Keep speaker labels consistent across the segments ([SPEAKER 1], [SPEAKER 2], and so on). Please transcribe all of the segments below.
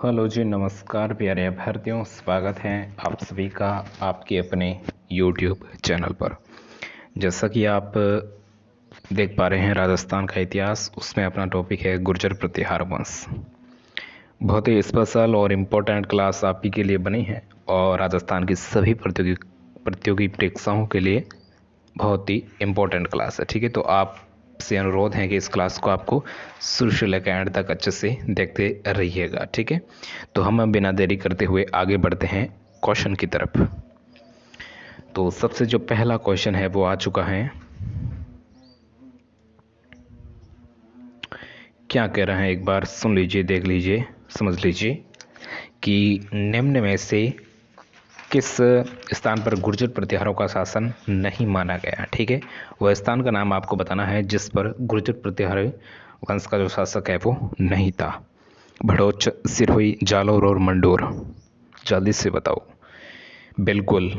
[SPEAKER 1] Hello जी, नमस्कार प्यारे अभ्यर्थियों। स्वागत है आप सभी का आपके अपने YouTube चैनल पर। जैसा कि आप देख पा रहे हैं, राजस्थान का इतिहास, उसमें अपना टॉपिक है गुर्जर प्रतिहार वंश। बहुत ही स्पेशल और इम्पोर्टेंट क्लास आप ही के लिए बनी है और राजस्थान की सभी प्रतियोगी परीक्षाओं के लिए बहुत ही इम्पोर्टेंट क्लास है। ठीक है, तो आप से अनुरोध है कि इस क्लास को आपको शुरू से लेकर एंड तक अच्छे से देखते रहिएगा। ठीक है, तो हम बिना देरी करते हुए आगे बढ़ते हैं क्वेश्चन की तरफ। तो सबसे जो पहला क्वेश्चन है वो आ चुका है। क्या कह रहे हैं, एक बार सुन लीजिए, देख लीजिए, समझ लीजिए कि निम्न में से किस स्थान पर गुर्जर प्रतिहारों का शासन नहीं माना गया। ठीक है, वह स्थान का नाम आपको बताना है जिस पर गुर्जर प्रतिहार वंश का जो शासक है वो नहीं था। भड़ोच, सिरोही, जालौर और मंडोर। जल्दी से बताओ। बिल्कुल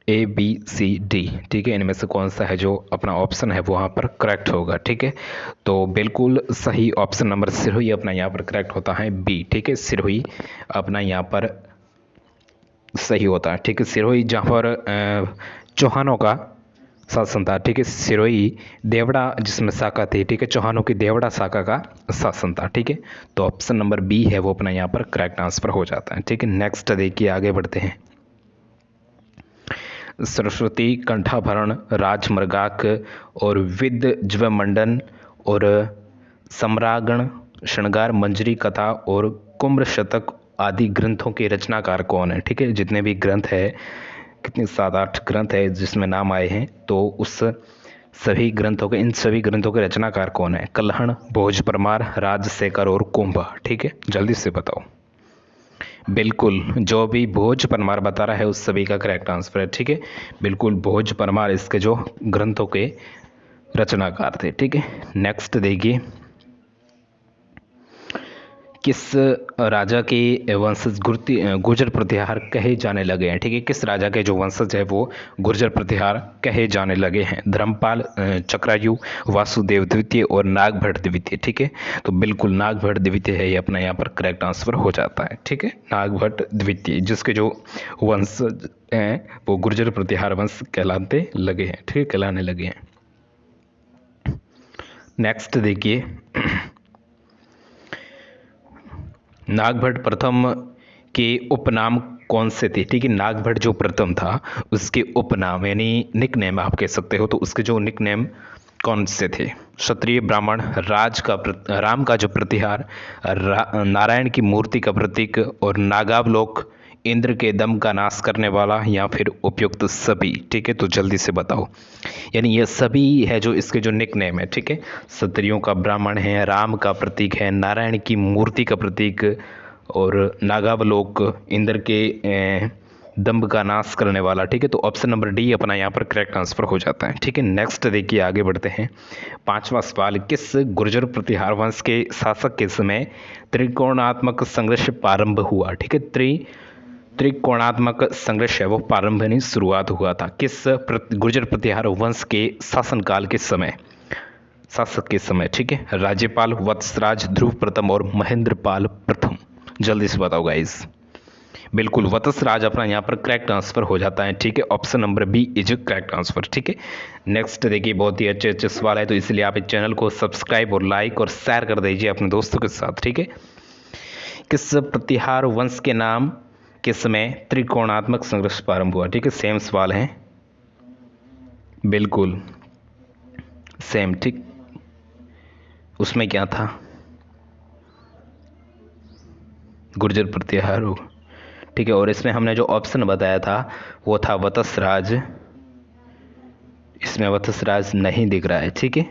[SPEAKER 1] ABCD। ठीक है, इनमें से कौन सा है जो अपना ऑप्शन है वो वहाँ पर करेक्ट होगा। ठीक है, तो बिल्कुल सही ऑप्शन नंबर सिरोही अपना यहाँ पर करेक्ट होता है B। ठीक है, सिरोही अपना यहाँ पर सही होता है। ठीक है, सिरोही जहाँ पर चौहानों का शासन था। ठीक है, सिरोही देवड़ा जिसमें शाखा थी। ठीक है, चौहानों की देवड़ा शाखा का शासन था। ठीक है, तो ऑप्शन नंबर B है वो अपना यहाँ पर करेक्ट आंसर हो जाता है। ठीक है, नेक्स्ट देखिए, आगे बढ़ते हैं। सरस्वती, कंठाभरण, राजमृगाक और विद ज्वमंडन और सम्रागण, श्रृंगार मंजरी कथा और कुम्र शतक आदि ग्रंथों के रचनाकार कौन है। ठीक है, जितने भी ग्रंथ है, कितने 7-8 ग्रंथ है जिसमें नाम आए हैं, तो उस सभी ग्रंथों के, इन सभी ग्रंथों के रचनाकार कौन है। कल्हण, भोज परमार, राजशेखर और कुंभ। ठीक है, जल्दी से बताओ। बिल्कुल, जो भी भोज परमार बता रहा है उस सभी का करेक्ट आंसर है। ठीक है, बिल्कुल भोज परमार इसके जो ग्रंथों के रचनाकार थे। ठीक है, नेक्स्ट देखिए। किस राजा के वंशज गुर्जर प्रतिहार कहे जाने लगे हैं। ठीक है, किस राजा के जो वंशज है वो गुर्जर प्रतिहार कहे जाने लगे हैं। धर्मपाल, चक्रायु, वासुदेव द्वितीय और नागभट्ट द्वितीय। ठीक है, तो बिल्कुल नागभट्ट द्वितीय है, ये अपना यहाँ पर करेक्ट आंसर हो जाता है। ठीक है, नागभट्ट द्वितीय, जिसके जो वंशज हैं वो गुर्जर प्रतिहार वंश कहलाते लगे हैं। ठीक है, कहलाने लगे हैं। नेक्स्ट देखिए। नागभट्ट प्रथम के उपनाम कौन से थे। ठीक है, नागभट्ट जो प्रथम था उसके उपनाम यानी निक नेम आप कह सकते हो, तो उसके जो निक नेम कौन से थे। क्षत्रिय, ब्राह्मण, राम का जो प्रतिहार, नारायण की मूर्ति का प्रतीक और नागावलोक, इंद्र के दम का नाश करने वाला, या फिर उपयुक्त सभी। ठीक है, तो जल्दी से बताओ। यानी ये सभी है जो इसके जो निक नेम है। ठीक है, क्षत्रियों का, ब्राह्मण है, राम का प्रतीक है, नारायण की मूर्ति का प्रतीक और नागावलोक, इंद्र के दम्भ का नाश करने वाला। ठीक है, तो ऑप्शन नंबर D अपना यहाँ पर करेक्ट आंसर हो जाता है। ठीक है, नेक्स्ट देखिए, आगे बढ़ते हैं। 5वां सवाल, किस गुर्जर प्रतिहार वंश के शासक के समय त्रिकोणात्मक संघर्ष प्रारंभ हुआ। ठीक है, त्रिकोणात्मक संघर्ष है वो प्रारंभ नहीं, शुरुआत हुआ था। किस गुर्जर प्रतिहार वंश के शासनकाल के समय, शासक के समय। ठीक है, राज्यपाल, वत्सराज, ध्रुव प्रथम और महेंद्रपाल प्रथम। जल्दी से बताओ गाइस। बिल्कुल वत्सराज अपना यहाँ पर करेक्ट आंसर हो जाता है। ठीक है, option number B is correct answer. ठीक है, नेक्स्ट देखिए, बहुत ही अच्छे अच्छे सवाल है, तो इसलिए आप इस चैनल को सब्सक्राइब और लाइक और शेयर कर दीजिए अपने दोस्तों के साथ। ठीक है, किस प्रतिहार वंश के नाम के समय त्रिकोणात्मक संघर्ष प्रारंभ हुआ। ठीक है, सेम सवाल है, बिल्कुल सेम। ठीक, उसमें क्या था, गुर्जर प्रतिहार। ठीक है, और इसमें हमने जो ऑप्शन बताया था वो था वत्सराज। इसमें वत्सराज नहीं दिख रहा है। ठीक है,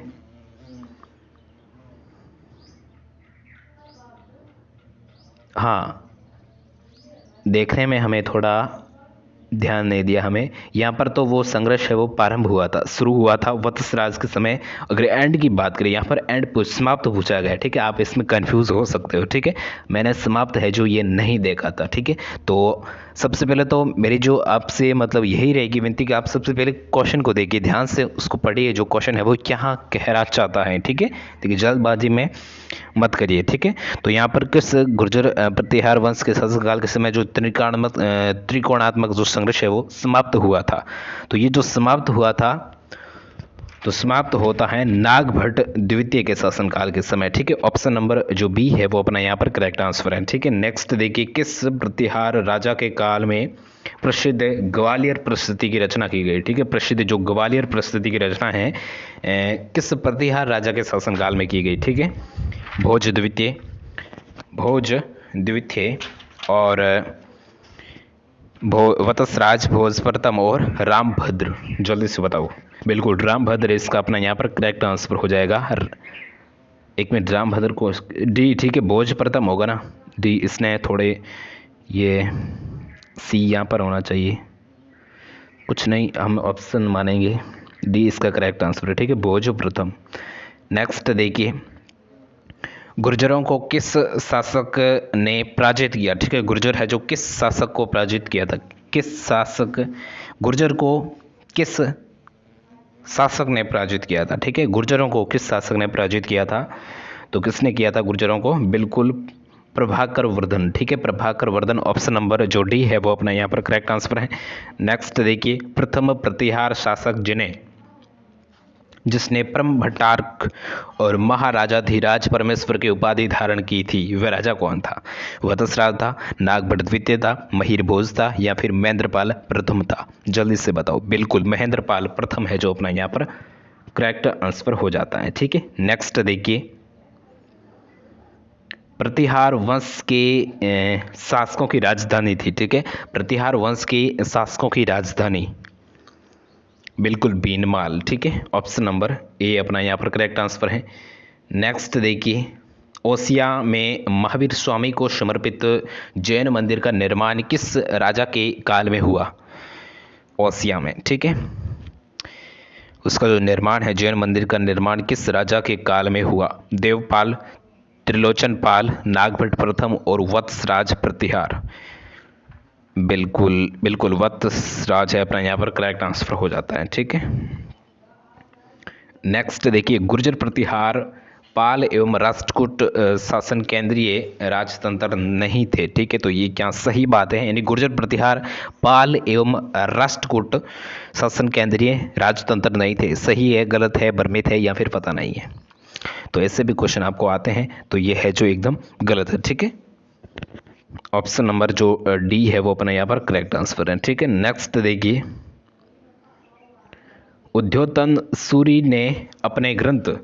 [SPEAKER 1] हाँ, देखने में हमें थोड़ा ध्यान नहीं दिया हमें। यहाँ पर तो वो संघर्ष है वो प्रारंभ हुआ था, शुरू हुआ था वत्स राज के समय। अगर एंड की बात करें, यहाँ पर एंड समाप्त पूछा गया है, ठीक है। आप इसमें कंफ्यूज हो सकते हो, ठीक है। मैंने समाप्त है जो ये नहीं देखा था, ठीक है। तो सबसे पहले तो मेरी जो आपसे मतलब यही रहेगी विनती कि आप सबसे पहले क्वेश्चन को देखिए, ध्यान से उसको पढ़िए, जो क्वेश्चन है वो क्या कहना चाहता है, ठीक है। देखिए जल्दबाजी में मत करिए, ठीक है। तो यहाँ पर किस गुर्जर प्रतिहार वंश के शासनकाल के समय जो त्रिकोणात्मक जो संघर्ष है वो समाप्त हुआ था। तो ये जो समाप्त हुआ था तो समाप्त होता है नागभट्ट द्वितीय के शासनकाल के समय, ठीक है। ऑप्शन नंबर जो बी है वो अपना यहाँ पर करेक्ट आंसर है, ठीक है। नेक्स्ट देखिए, किस प्रतिहार राजा के काल में प्रसिद्ध ग्वालियर प्रस्तुति की रचना की गई, ठीक है। प्रसिद्ध जो ग्वालियर प्रस्तुति की रचना है किस प्रतिहार राजा के शासनकाल में की गई, ठीक है। भोज द्वितीय और वत्सराज, भोज प्रथम और रामभद्र। जल्दी से बताओ। बिल्कुल रामभद्र इसका अपना यहाँ पर करेक्ट आंसर हो जाएगा। एक मिनट, रामभद्र को डी, ठीक है। भोज प्रथम होगा ना, डी। इसने थोड़े ये सी यहाँ पर होना चाहिए, कुछ नहीं, हम ऑप्शन मानेंगे, डी इसका करेक्ट आंसर है, ठीक है। भोज प्रथम। नेक्स्ट देखिए, गुर्जरों को किस शासक ने पराजित किया, ठीक है। गुर्जर है जो किस शासक को पराजित किया था, किस शासक, गुर्जर को किस शासक ने पराजित किया था, ठीक है। गुर्जरों को किस शासक ने पराजित किया था, तो किसने किया था गुर्जरों को, बिल्कुल प्रभाकर वर्धन, ठीक है। प्रभाकर वर्धन, ऑप्शन नंबर जो डी है वो अपना यहाँ पर करेक्ट आंसर है। नेक्स्ट देखिए, प्रथम प्रतिहार शासक जिसने परम भट्टारक और महाराजा धीराज परमेश्वर की उपाधि धारण की थी, वह राजा कौन था। वत्सराज था, नागभट्ट द्वितीय था, महीर भोज था, या फिर महेंद्रपाल प्रथम था। जल्दी से बताओ। बिल्कुल महेंद्रपाल प्रथम है जो अपना यहाँ पर करेक्ट आंसर हो जाता है, ठीक है। नेक्स्ट देखिए, प्रतिहार वंश के शासकों की राजधानी थी, ठीक है। प्रतिहार वंश के शासकों की राजधानी बिल्कुल बीनमाल, ठीक है। ऑप्शन नंबर ए अपना यहाँ पर करेक्ट आंसर है। नेक्स्ट देखिए, ओसिया में महावीर स्वामी को समर्पित जैन मंदिर का निर्माण किस राजा के काल में हुआ। ओसिया में, ठीक है। उसका जो निर्माण है, जैन मंदिर का निर्माण किस राजा के काल में हुआ। देवपाल, त्रिलोचनपाल, नागभट्ट प्रथम और वत्सराज प्रतिहार। बिल्कुल वत्सराज है अपना यहाँ पर करेक्ट आंसर हो जाता है, ठीक है। नेक्स्ट देखिए, गुर्जर प्रतिहार पाल एवं राष्ट्रकूट शासन केंद्रीय राजतंत्र नहीं थे, ठीक है। तो ये क्या सही बात है, यानी गुर्जर प्रतिहार पाल एवं राष्ट्रकूट शासन केंद्रीय राजतंत्र नहीं थे। सही है, गलत है, भ्रमित है, या फिर पता नहीं है। तो ऐसे भी क्वेश्चन आपको आते हैं, तो ये है जो एकदम गलत है, ठीक है। ऑप्शन नंबर जो डी है वो अपना यहाँ पर करेक्ट आंसर है, ठीक है। नेक्स्ट देखिए, उद्योतन सूरी ने अपने ग्रंथ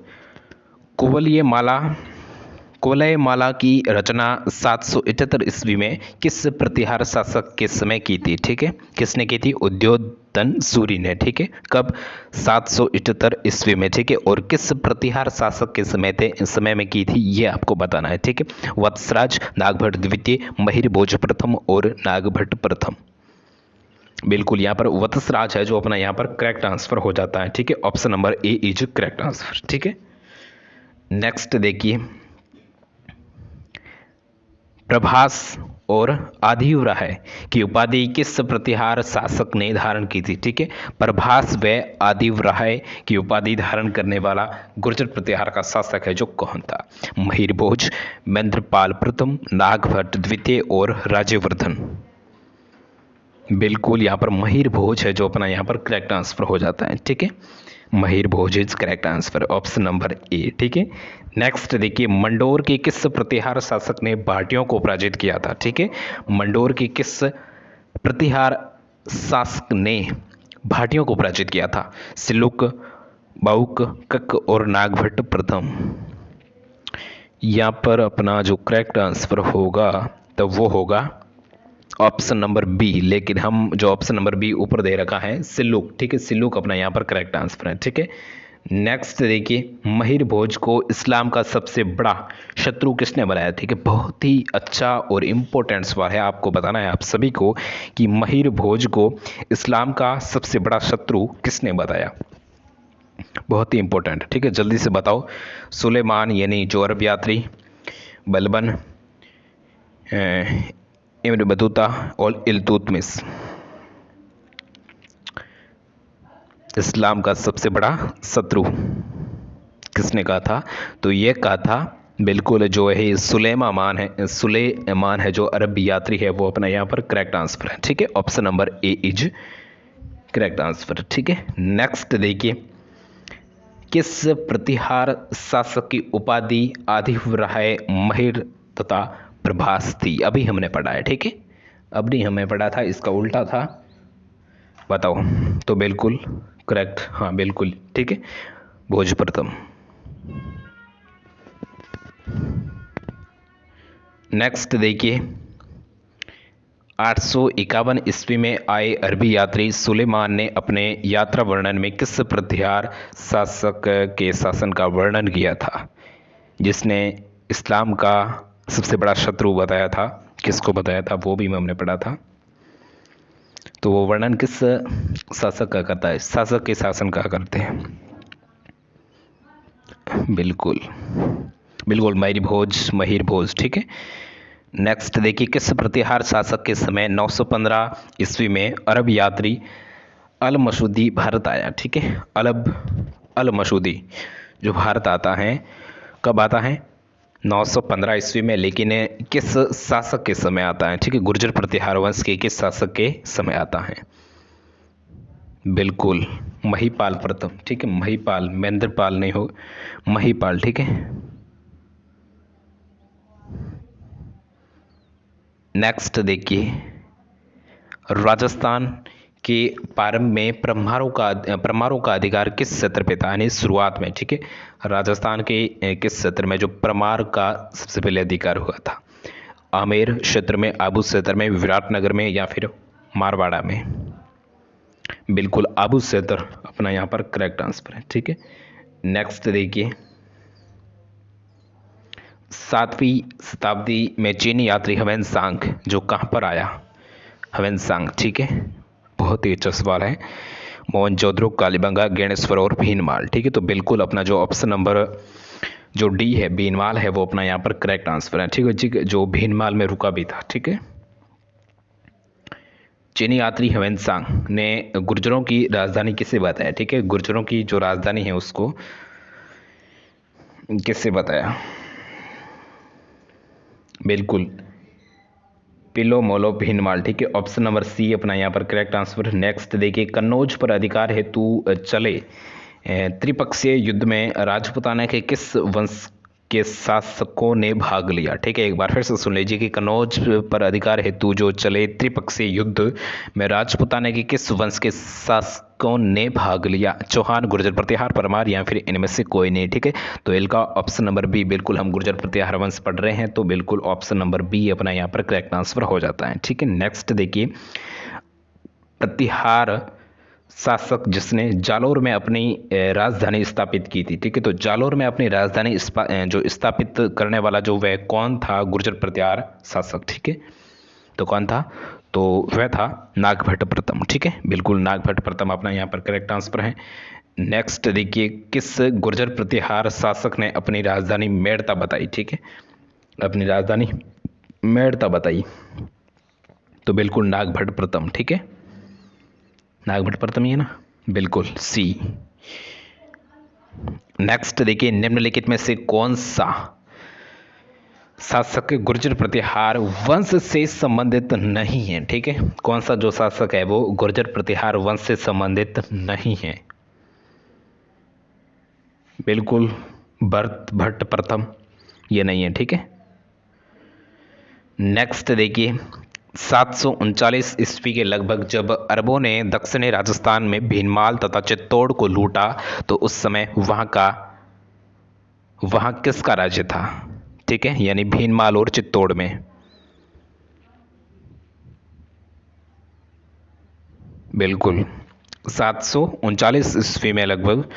[SPEAKER 1] कुवलयमाला की रचना 778 ईस्वी में किस प्रतिहार शासक के समय की थी, ठीक है। किसने की थी, उद्योतन सूरी ने, ठीक है। कब, 778 ईस्वी में, ठीक है। और किस प्रतिहार शासक के समय में की थी, ये आपको बताना है, ठीक है। वत्सराज, नागभट्ट द्वितीय, महीर भोज प्रथम और नागभट्ट प्रथम। बिल्कुल यहाँ पर वत्सराज है जो अपना यहाँ पर करेक्ट आंसर हो जाता है, ठीक है। Option number A is correct answer, ठीक है। नेक्स्ट देखिए, प्रभास और आदिव्राय की उपाधि किस प्रतिहार शासक ने धारण की थी, ठीक है। प्रभास व आदिव्राय की उपाधि धारण करने वाला गुर्जर प्रतिहार का शासक है जो कौन था। महीर भोज, महेंद्रपाल प्रथम, नागभट्ट द्वितीय और राज्यवर्धन। बिल्कुल यहाँ पर महीर भोज है जो अपना यहाँ पर करेक्ट आंसर हो जाता है, ठीक है। Mihir Bhoj is correct answer, option number A, ठीक है। नेक्स्ट देखिए, मंडोर के किस प्रतिहार शासक ने भाटियों को पराजित किया था, ठीक है। मंडोर के किस प्रतिहार शासक ने भाटियों को पराजित किया था। सिलुक, बाउक, कक और नागभट्ट प्रथम। यहाँ पर अपना जो करेक्ट आंसर होगा तो वो होगा ऑप्शन नंबर बी, लेकिन हम जो ऑप्शन नंबर बी ऊपर दे रखा है सिल्लुक, ठीक है। सिल्लुक अपना यहाँ पर करेक्ट आंसर है, ठीक है। नेक्स्ट देखिए, महिर भोज को इस्लाम का सबसे बड़ा शत्रु किसने बनाया? ठीक है, बहुत ही अच्छा और इम्पोर्टेंट सवाल है, आपको बताना है आप सभी को कि महिर भोज को इस्लाम का सबसे बड़ा शत्रु किसने बताया? बहुत ही इंपॉर्टेंट। ठीक है, जल्दी से बताओ। सुलेमान यानी जो अरब यात्री, बलबन, इब्न बतूता और इल्तुतमिश। इस्लाम का सबसे बड़ा शत्रु किसने कहा था? तो ये कहा था बिल्कुल जो है सुलेमान है जो अरब यात्री है, वो अपना यहाँ पर करेक्ट आंसर है। ठीक है, option number A is correct answer. ठीक है, नेक्स्ट देखिए, किस प्रतिहार शासक की उपाधि आदिव्राय महिर तथा प्रभास थी? अभी हमने पढ़ा है। ठीक है, अभी हमने पढ़ा था, इसका उल्टा था, बताओ। तो बिल्कुल करेक्ट, हाँ बिल्कुल ठीक है, भोज प्रथम। नेक्स्ट देखिए, 851 ईस्वी में आए अरबी यात्री सुलेमान ने अपने यात्रा वर्णन में किस प्रतिहार शासक के शासन का वर्णन किया था, जिसने इस्लाम का सबसे बड़ा शत्रु बताया था? किसको बताया था वो भी हमने पढ़ा था। तो वो वर्णन किस शासक का करता है? शासक के शासन का करते हैं। बिल्कुल बिल्कुल, महिर भोज। ठीक है, नेक्स्ट देखिए, किस प्रतिहार शासक के समय 915 ईस्वी में अरब यात्री अल मसूदी भारत आया? ठीक है, अल मसूदी जो भारत आता है, कब आता है? 915 ईस्वी में, लेकिन किस शासक के समय आता है? ठीक है, गुर्जर प्रतिहार वंश के किस शासक के समय आता है? बिल्कुल महिपाल प्रथम। ठीक है, महिपाल, महेंद्रपाल नहीं हो, महिपाल। ठीक है, नेक्स्ट देखिए, राजस्थान के प्रारंभ में परमारों का अधिकार किस क्षेत्र पे था? यानी शुरुआत में। ठीक है, राजस्थान के किस क्षेत्र में जो परमार का सबसे पहले अधिकार हुआ था? आमेर क्षेत्र में, आबू क्षेत्र में, विराटनगर में, या फिर मारवाड़ा में? बिल्कुल आबू क्षेत्र अपना यहाँ पर करेक्ट आंसर है। ठीक है, नेक्स्ट देखिए, 7वीं शताब्दी में चीनी यात्री ह्वेनसांग जो कहाँ पर आया? ह्वेनसांग। ठीक है, बहुत ही अच्छा सवाल है। मोहनजोदड़ो, कालीबंगा, गणेश्वर और भीनमाल। ठीक है, तो बिल्कुल अपना जो ऑप्शन नंबर जो डी है, भीनमाल है, वो अपना यहाँ पर करेक्ट आंसर है। ठीक है जी, जो भीनमाल में रुका भी था। ठीक है, चीनी यात्री ह्वेनसांग ने गुर्जरों की राजधानी किसे बताया? ठीक है, गुर्जरों की जो राजधानी है उसको किससे बताया? बिल्कुल पिलो मोलो भीनमाल। ठीक है, ऑप्शन नंबर सी अपना यहाँ पर करेक्ट आंसर। नेक्स्ट देखिए, कन्नौज पर अधिकार हेतु चले त्रिपक्षीय युद्ध में राजपूताना के किस वंश के शासकों ने भाग लिया? ठीक है, एक बार फिर से सुन लीजिए कि कन्नौज पर अधिकार हेतु जो चले त्रिपक्षीय युद्ध में राजपूताना के किस वंश के शासकों ने भाग लिया? चौहान, गुर्जर प्रतिहार, परमार, या फिर इनमें से कोई नहीं? ठीक है, तो इनका ऑप्शन नंबर बी, बिल्कुल हम गुर्जर प्रतिहार वंश पढ़ रहे हैं, तो बिल्कुल ऑप्शन नंबर बी अपना यहाँ पर करेक्ट आंसर हो जाता है। ठीक है, नेक्स्ट देखिए, प्रतिहार शासक जिसने जालोर में अपनी राजधानी स्थापित की थी? ठीक है, तो जालोर में अपनी राजधानी जो स्थापित करने वाला जो वह कौन था? गुर्जर प्रतिहार शासक। ठीक है, तो कौन था? तो वह था नागभट्ट प्रथम। ठीक है, बिल्कुल नागभट्ट प्रथम अपना यहाँ पर करेक्ट आंसर है। नेक्स्ट देखिए, किस गुर्जर प्रतिहार शासक ने अपनी राजधानी मेड़ता बताई? ठीक है, अपनी राजधानी मेड़ता बताई, तो बिल्कुल नागभट्ट प्रथम। ठीक है, नागभट्ट प्रथम ही है ना, बिल्कुल सी। नेक्स्ट देखिए, निम्नलिखित में से कौन सा शासक गुर्जर प्रतिहार वंश से संबंधित नहीं है? ठीक है, कौन सा जो शासक है वो गुर्जर प्रतिहार वंश से संबंधित नहीं है? बिल्कुल भरत भट्ट प्रथम, ये नहीं है। ठीक है, नेक्स्ट देखिए, 739 ईस्वी के लगभग जब अरबों ने दक्षिणी राजस्थान में भीनमाल तथा चित्तौड़ को लूटा, तो उस समय वहां किसका राज्य था? ठीक है, यानी भीनमाल और चित्तौड़ में। बिल्कुल 739 ईस्वी में लगभग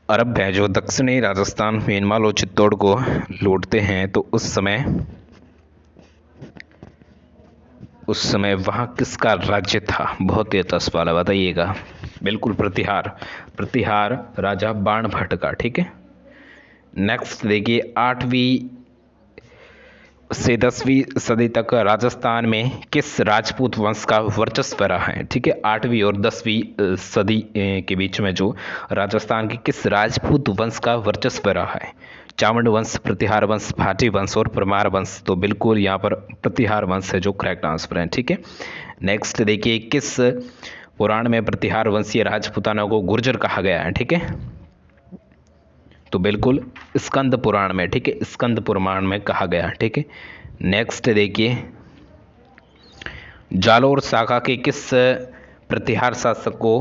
[SPEAKER 1] अरब हैं जो दक्षिणी राजस्थान, म्यांमार और चित्तौड़ को लूटते हैं, तो उस समय वहाँ किसका राज्य था? बहुत ही अच्छा सवाल है, बताइएगा। बिल्कुल प्रतिहार राजा बाणभट्ट का। ठीक है, नेक्स्ट देखिए, 8वीं से 10वीं सदी तक राजस्थान में किस राजपूत वंश का वर्चस्व रहा है? ठीक है, 8वीं और 10वीं सदी के बीच में जो राजस्थान के किस राजपूत वंश का वर्चस्व रहा है? चावंड वंश, प्रतिहार वंश, भाटी वंश और परमार वंश। तो बिल्कुल यहाँ पर प्रतिहार वंश है जो करेक्ट आंसर है। ठीक है, नेक्स्ट देखिए, किस पुराण में प्रतिहार वंशीय राजपूताना को गुर्जर कहा गया है? ठीक है, तो बिल्कुल स्कंद पुराण में। ठीक है, स्कंद पुराण में कहा गया। ठीक है, नेक्स्ट देखिए, जालोर शाखा के किस प्रतिहार शासक को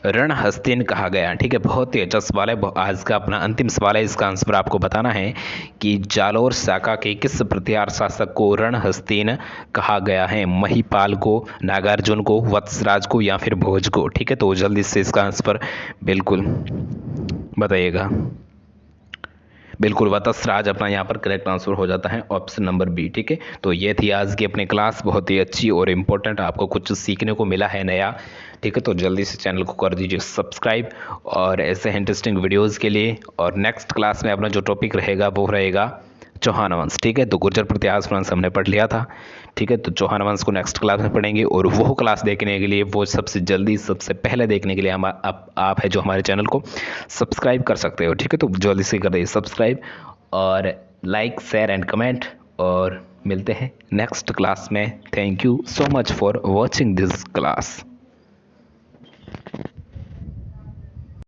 [SPEAKER 1] रणहस्तीन कहा गया? ठीक है, बहुत ही अच्छा सवाल है, आज का अपना अंतिम सवाल है, इसका आंसर आपको बताना है कि जालोर शाखा के किस प्रतिहार शासक को रणहस्तीन कहा गया है? महिपाल को, नागार्जुन को, वत्सराज को या फिर भोज को? ठीक है, तो जल्दी से इसका आंसर बिल्कुल बताइएगा। बिल्कुल वत्सराज अपना यहाँ पर करेक्ट आंसर हो जाता है, ऑप्शन नंबर बी। ठीक है, तो ये थी आज की अपनी क्लास, बहुत ही अच्छी और इम्पोर्टेंट, आपको कुछ सीखने को मिला है नया। ठीक है, तो जल्दी से चैनल को कर दीजिए सब्सक्राइब और ऐसे इंटरेस्टिंग वीडियोज़ के लिए। और नेक्स्ट क्लास में अपना जो टॉपिक रहेगा वो रहेगा चौहान वंश। ठीक है, तो गुर्जर प्रतिहार वंश हमने पढ़ लिया था। ठीक है, तो चौहान वंश को नेक्स्ट क्लास में पढ़ेंगे, और वो क्लास देखने के लिए, वो सबसे जल्दी सबसे पहले देखने के लिए आप है जो हमारे चैनल को सब्सक्राइब कर सकते हो। ठीक है, तो जल्दी से कर दीजिए सब्सक्राइब और लाइक, शेयर एंड कमेंट, और मिलते हैं नेक्स्ट क्लास में। Thank you so much for watching this class.